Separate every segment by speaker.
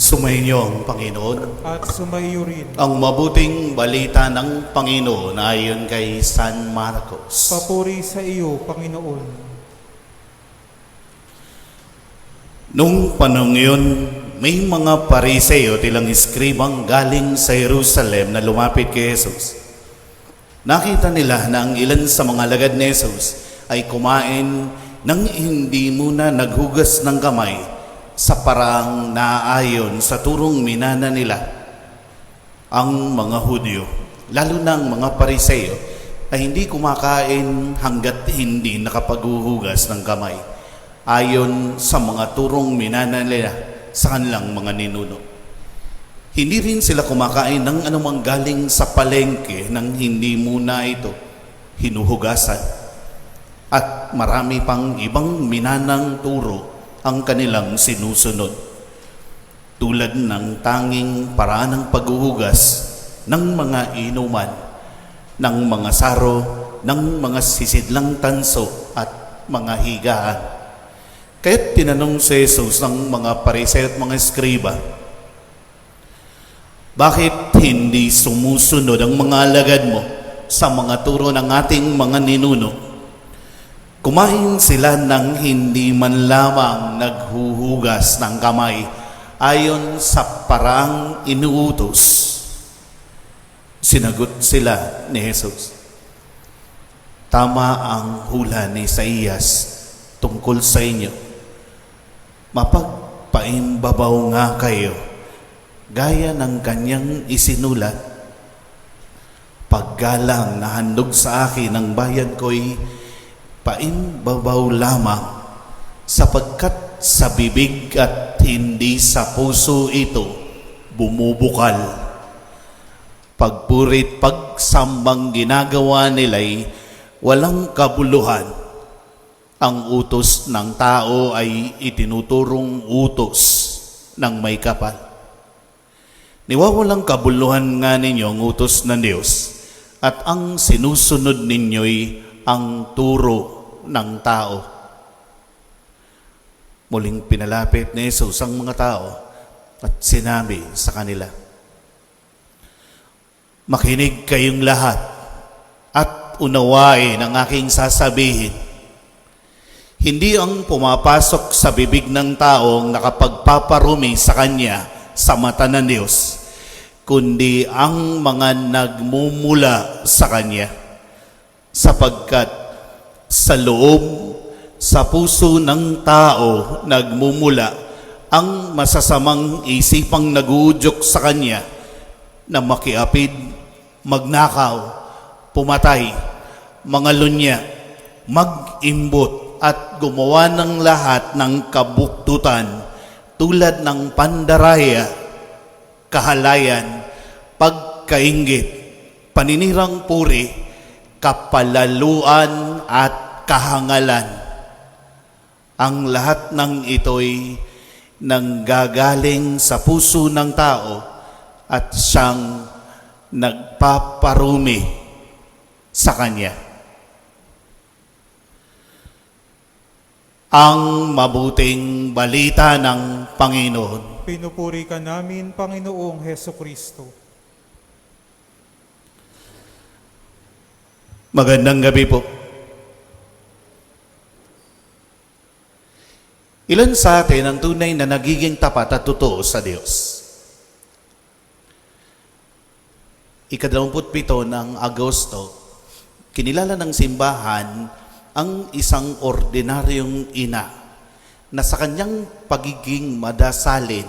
Speaker 1: Sumainyo ang Panginoon.
Speaker 2: at sumayo rin.
Speaker 1: Ang mabuting balita ng Panginoon ayon kay San Marcos.
Speaker 2: Papuri sa iyo, Panginoon.
Speaker 1: Nung panahon yun, may mga Pariseo tilang iskribang galing sa Jerusalem na lumapit kay Jesus. Nakita nila na ang ilan sa mga alagad ni Jesus ay kumain nang hindi muna naghugas ng kamay sa paraang naayon sa turong minana nila. Ang mga Hudyo, lalo na ang mga Pariseo, ay hindi kumakain hanggat hindi nakapaghuhugas ng kamay, ayon sa mga turong minana nila sa kanilang mga ninuno. Hindi rin sila kumakain ng anumang galing sa palengke nang hindi muna ito hinuhugasan. At marami pang ibang minanang turo ang kanilang sinusunod, tulad ng tanging paraan ng paghuhugas ng mga inuman, ng mga saro, ng mga sisidlang tanso at mga higaan. Kaya't tinanong si Jesus ng mga Pariseo at mga eskriba, bakit hindi sumusunod ang mga alagad mo sa mga turo ng ating mga ninuno? Kumain sila ng hindi man lamang naghuhugas ng kamay ayon sa paraang inuutos. Sinagot sila ni Jesus, tama ang hula ni Isaías tungkol sa inyo. Mapagpaimbabaw nga kayo, gaya ng kanyang isinulat. Paggalang na handog sa akin ng bayan ko'y paimbabaw lamang, sapagkat sa bibig at hindi sa puso ito bumubukal. Pagpurit pagsambang ginagawa nila'y walang kabuluhan. Ang utos ng tao ay itinuturong utos ng may kapal. Niwawalang kabuluhan nga ninyo ang utos ng Diyos, at ang sinusunod ninyo'y ang turo ng tao. Muling pinalapit ni Jesus ang mga tao at sinabi sa kanila, makinig kayong lahat at unawain ang aking sasabihin. Hindi ang pumapasok sa bibig ng tao ang nakapagpaparumi sa kanya sa mata ng Diyos, kundi ang mga nagmumula sa kanya, sapagkat sa loob, sa puso ng tao nagmumula ang masasamang isipang naguudyok sa kanya na makiapid, magnakaw, pumatay, mangalunya, mag-imbot at gumawa ng lahat ng kabuktutan tulad ng pandaraya, kahalayan, pagkainggit, paninirang puri, kapalaluan at kahangalan. Ang lahat ng ito'y nanggagaling sa puso ng tao at siyang nagpaparumi sa kanya. Ang mabuting balita ng Panginoon.
Speaker 2: Pinupuri ka namin, Panginoong Hesukristo.
Speaker 1: Magandang gabi po. Ilan sa atin ang tunay na nagiging tapat at totoo sa Diyos? Ika-27 ng Agosto, kinilala ng simbahan ang isang ordinaryong ina na sa kanyang pagiging madasalin,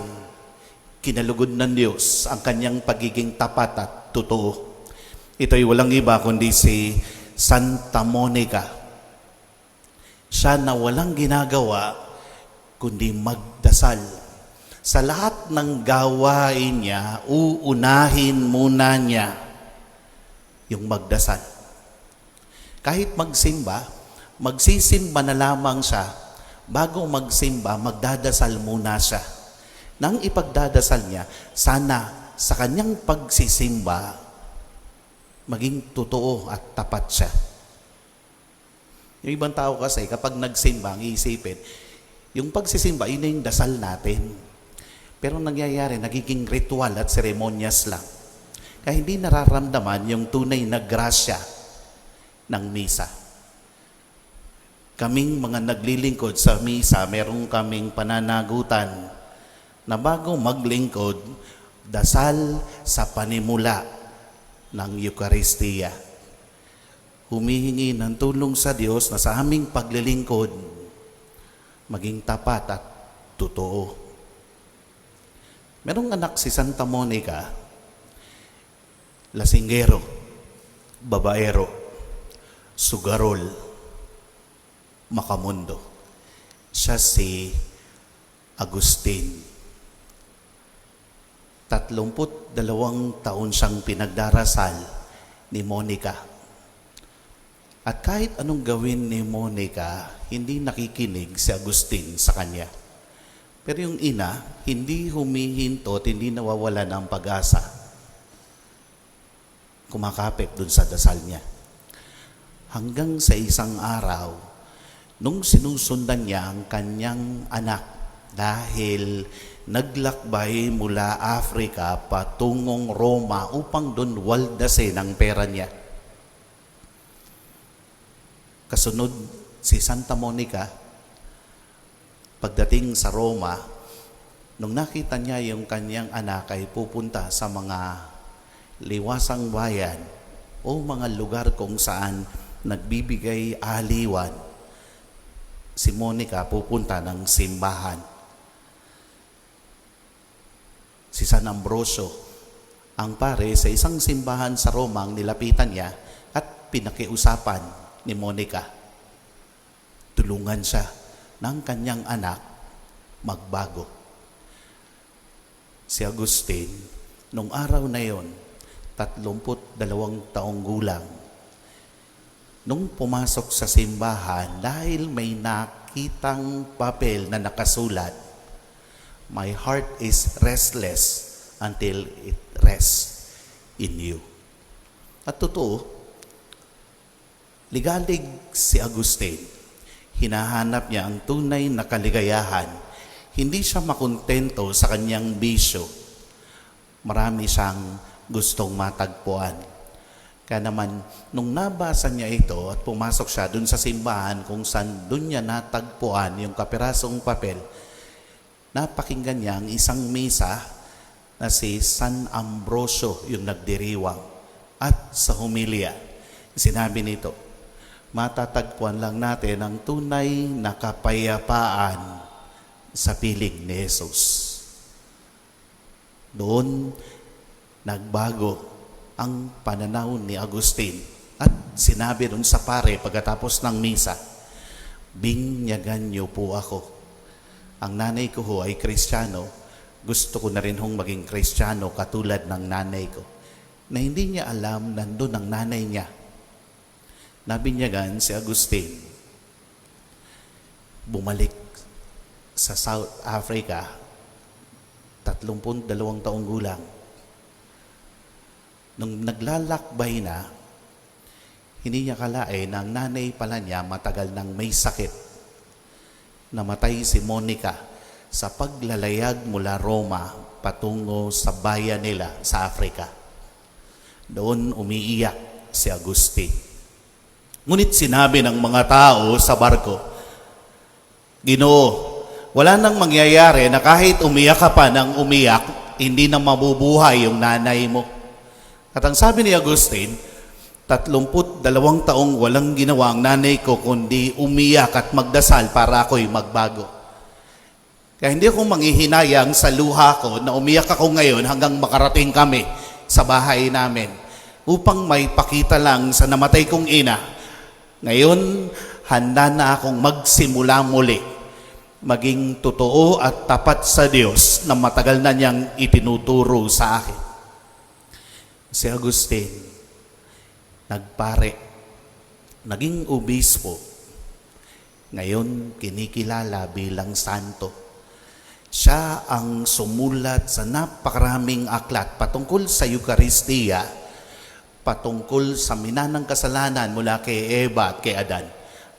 Speaker 1: kinalugod ng Diyos ang kanyang pagiging tapat at totoo. Ito'y walang iba kundi si Santa Monica. Siya na walang ginagawa kundi magdasal. Sa lahat ng gawain niya, uunahin muna niya yung magdasal. Kahit magsimba, magsisimba na lamang siya. Bago magsimba, magdadasal muna siya. Nang ipagdadasal niya, sana sa kanyang pagsisimba, maging totoo at tapat siya. Yung ibang tao kasi, kapag nagsimba, ang iisipin, yung pagsisimba, yun yung dasal natin. Pero nangyayari, nagiging ritual at seremonyas lang. Kaya hindi nararamdaman yung tunay na grasya ng misa. Kaming mga naglilingkod sa misa, merong kaming pananagutan na bago maglingkod, dasal sa panimula ng Eukaristiya. Humihingi ng tulong sa Diyos na sa aming paglilingkod, maging tapat at totoo. Merong anak si Santa Monica, lasinggero, babaero, sugarol, makamundo. Siya si Agustin. 32 taon siyang pinagdarasal ni Monica. At kahit anong gawin ni Monica, hindi nakikinig si Agustin sa kanya. Pero yung ina, hindi humihinto at hindi nawawala ng pag-asa. Kumakapit dun sa dasal niya. Hanggang sa isang araw, nung sinusundan niya ang kanyang anak dahil naglakbay mula Africa patungong Roma upang dun waldasin ang pera niya. Kasunod si Santa Monica, pagdating sa Roma, nung nakita niya yung kanyang anak ay pupunta sa mga liwasang bayan o mga lugar kung saan nagbibigay aliwan, si Monica pupunta ng simbahan. Si San Ambrosio, ang pare sa isang simbahan sa Roma, ang nilapitan niya at pinakiusapan ni Monica. Tulungan siya ng kanyang anak magbago. Si Agustin, nung araw na yon, 32 taong gulang, nung pumasok sa simbahan, dahil may nakitang papel na nakasulat, "My heart is restless until it rests in you." At totoo, ligalig si Agustin. Hinahanap niya ang tunay na kaligayahan. Hindi siya makontento sa kanyang bisyo. Marami siyang gustong matagpuan. Kaya naman, nung nabasa niya ito at pumasok siya dun sa simbahan kung saan dun niya natagpuan yung kapirasong papel, napakinggan niya ang isang misa na si San Ambrosio yung nagdiriwang. At sa humilya, sinabi nito, matatagpuan lang natin ang tunay na kapayapaan sa piling ni Jesus. Doon, nagbago ang pananaw ni Agustin at sinabi doon sa pare pagkatapos ng misa, "Binyagan niyo po ako. Ang nanay ko ho ay Kristiyano. Gusto ko na rin hong maging Kristiyano katulad ng nanay ko." Na hindi niya alam, nandun ang nanay niya. Nabinyagan si Agustin. Bumalik sa South Africa, 32 taong gulang. Nung naglalakbay na, hindi niya kalain na ang nanay pala niya matagal nang may sakit. Namatay si Monica sa paglalayag mula Roma patungo sa bayan nila sa Africa. Doon umiiyak si Agustin. Ngunit sinabi ng mga tao sa barko, "Ginoo, wala nang mangyayari na kahit umiyak ka pa ng umiyak, hindi na mabubuhay yung nanay mo." At ang sabi ni Agustin, 32 taong walang ginawa ang nanay ko kundi umiyak at magdasal para ako'y magbago. Kaya hindi ako manghihinayang sa luha ko na umiyak ako ngayon hanggang makarating kami sa bahay namin upang may pakita lang sa namatay kong ina. Ngayon, handa na akong magsimula muli, maging totoo at tapat sa Diyos na matagal na niyang itinuturo sa akin. Si Agustin, nagpare, naging obispo, ngayon kinikilala bilang santo. Siya ang sumulat sa napakaraming aklat patungkol sa Eukaristiya, patungkol sa minanang kasalanan mula kay Eva at kay Adan,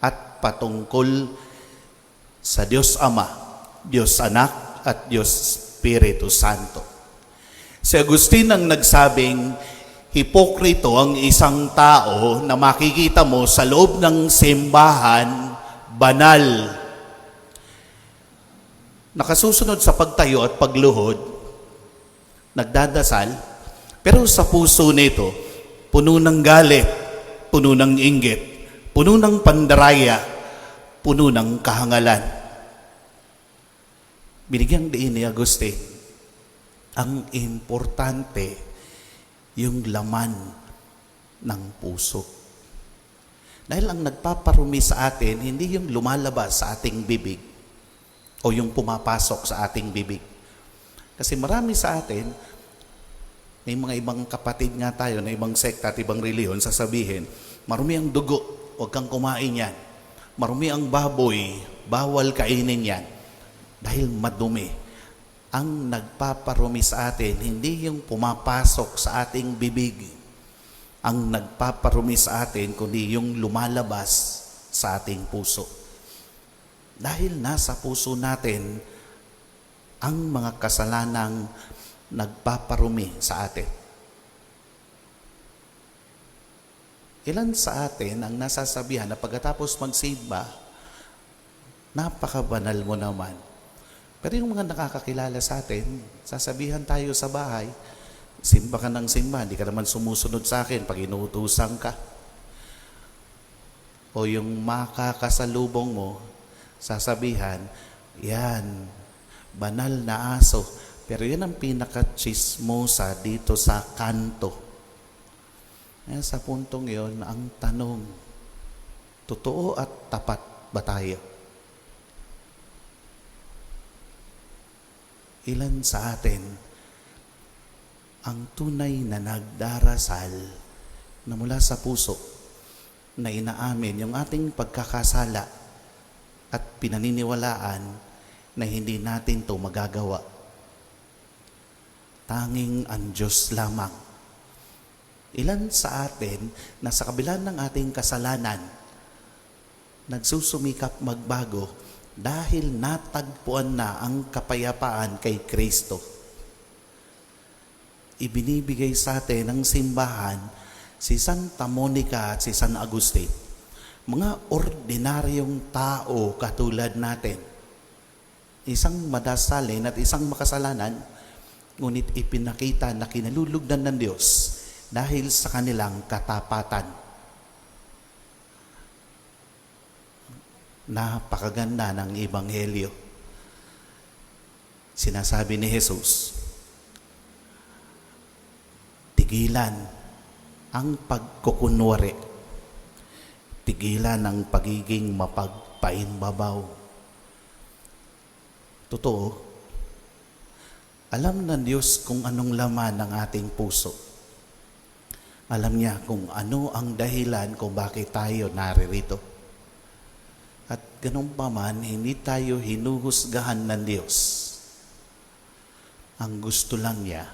Speaker 1: at patungkol sa Diyos Ama, Diyos Anak at Diyos Espiritu Santo. Si Agustin ang nagsabing, hipokrito ang isang tao na makikita mo sa loob ng simbahan, banal. Nakasusunod sa pagtayo at pagluhod, nagdadasal, pero sa puso nito, puno ng galit, puno ng inggit, puno ng pandaraya, puno ng kahangalan. Binigyang diin ni Agustin, ang importante yung laman ng puso. Dahil ang nagpaparumi sa atin, hindi yung lumalabas sa ating bibig o yung pumapasok sa ating bibig. Kasi marami sa atin, may mga ibang kapatid nga tayo na ibang sekta at ibang reliyon, sasabihin, marumi ang dugo, huwag kang kumain yan. Marumi ang baboy, bawal kainin yan. Dahil madumi. Ang nagpaparumi sa atin, hindi yung pumapasok sa ating bibig. Ang nagpaparumi sa atin, kundi yung lumalabas sa ating puso. Dahil nasa puso natin ang mga kasalanang nagpaparumi sa atin. Ilan sa atin ang nasasabihan na pagkatapos magsimba, napakabanal mo naman. Pero yung mga nakakakilala sa atin, sasabihan tayo sa bahay, simba ka ng simba, hindi ka naman sumusunod sa akin pag inuutusan ka. O yung makakasalubong mo, sasabihan, yan, banal na aso. Pero yan ang pinaka-chismosa dito sa kanto. Sa puntong yon, ang tanong, totoo at tapat ba tayo? Ilan sa atin ang tunay na nagdarasal na mula sa puso na inaamin yung ating pagkakasala at pinaniniwalaan na hindi natin to magagawa. Tanging ang Diyos lamang. Ilan sa atin na sa kabila ng ating kasalanan nagsusumikap magbago dahil natagpuan na ang kapayapaan kay Kristo. Ibinibigay sa atin ng simbahan si Santa Monica at si San Agustin. Mga ordinaryong tao katulad natin. Isang madasalin at isang makasalanan, ngunit ipinakita na kinalulugdan ng Diyos dahil sa kanilang katapatan. Napakaganda ng Ebanghelyo. Sinasabi ni Jesus, tigilan ang pagkukunwari, tigilan ang pagiging mapagpainbabaw. Totoo, alam ng Diyos kung anong laman ng ating puso. Alam niya kung ano ang dahilan kung bakit tayo naririto. At ganun pa man, hindi tayo hinuhusgahan ng Diyos. Ang gusto lang niya,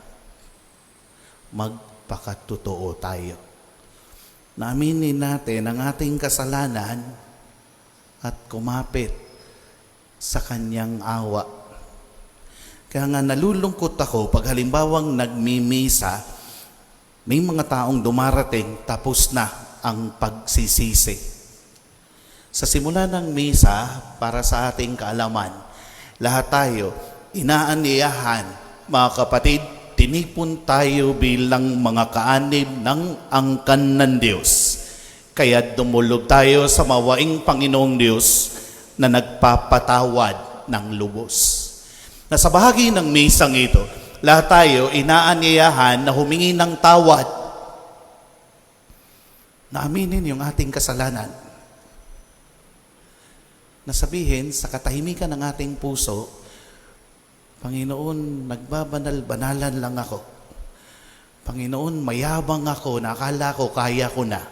Speaker 1: magpakatotoo tayo. Naaminin natin ang ating kasalanan at kumapit sa kanyang awa. Kaya nga nalulungkot ako pag halimbawang nagmimisa, may mga taong dumarating tapos na ang pagsisisi. Sa simula ng misa, para sa ating kaalaman, lahat tayo inaaniyahan, mga kapatid, tinipon tayo bilang mga kaanib ng angkan ng Diyos. Kaya dumulog tayo sa mawaing Panginoong Diyos na nagpapatawad ng lubos. Na sa bahagi ng misang ito, lahat tayo inaaniyahan na humingi ng tawad. Na aminin yung ating kasalanan. Nasabihin sa katahimikan ng ating puso, Panginoon, nagbabanal-banalan lang ako. Panginoon, mayabang ako, na akala ko kaya ko na.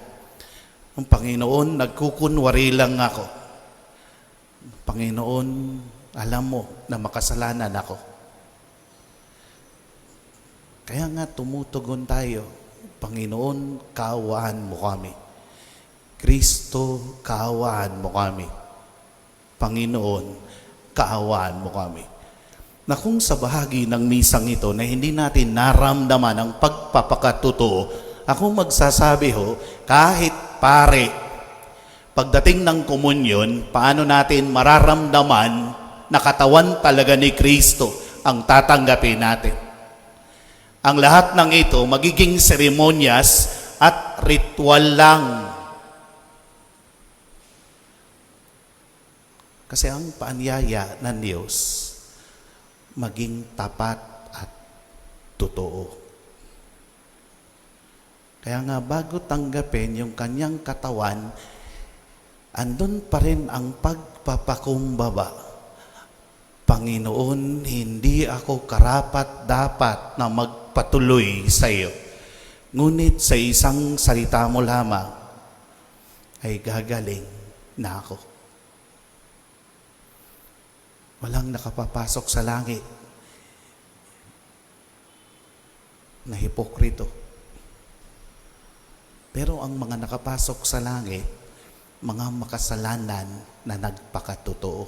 Speaker 1: Ang Panginoon, nagkukunwari lang ako. Panginoon, alam mo na makasalanan ako. Kaya nga tumutugon tayo, Panginoon, kaawaan mo kami. Kristo, kaawaan mo kami. Panginoon, kaawaan mo kami. na kung sa bahagi ng misang ito na hindi natin naramdaman ang pagpapakatotoo, ako magsasabi ho, kahit pare, pagdating ng komunyon, paano natin mararamdaman na katawan talaga ni Kristo ang tatanggapin natin. Ang lahat ng ito magiging seremonyas at ritual lang. Kasi ang paanyaya ng Diyos, maging tapat at totoo. Kaya nga bago tanggapin yung kanyang katawan, andun pa rin ang pagpapakumbaba. Panginoon, hindi ako karapat-dapat na magpatuloy sa iyo. Ngunit sa isang salita mo lamang, ay gagaling na ako. Walang nakapapasok sa langit na hipokrito. Pero ang mga nakapasok sa langit, mga makasalanan na nagpakatotoo,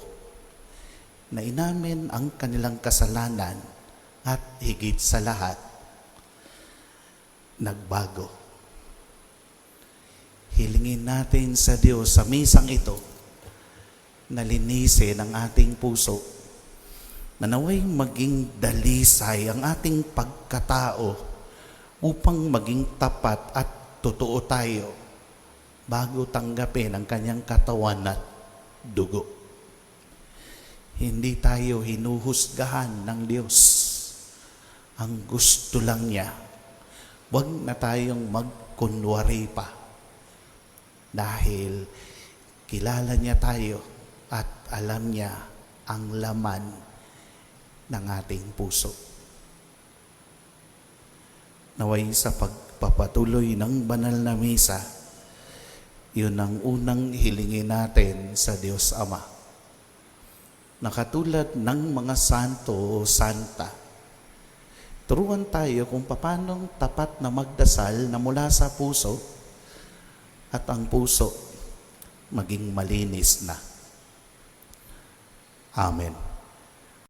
Speaker 1: na inamin ang kanilang kasalanan at higit sa lahat, nagbago. Hilingin natin sa Diyos sa misang ito na linisin ang ating puso, na naway maging dalisay ang ating pagkatao upang maging tapat at totoo tayo bago tanggapin ang kanyang katawan at dugo. Hindi tayo hinuhusgahan ng Diyos. Ang gusto lang niya, huwag na tayong magkunwari pa, dahil kilala niya tayo at alam niya ang laman ng ating puso. Naway sa pagpapatuloy ng banal na misa, yun ang unang hilingin natin sa Diyos Ama. Nakatulad ng mga santo o santa, turuan tayo kung paanong tapat na magdasal na mula sa puso at ang puso maging malinis na. Amen.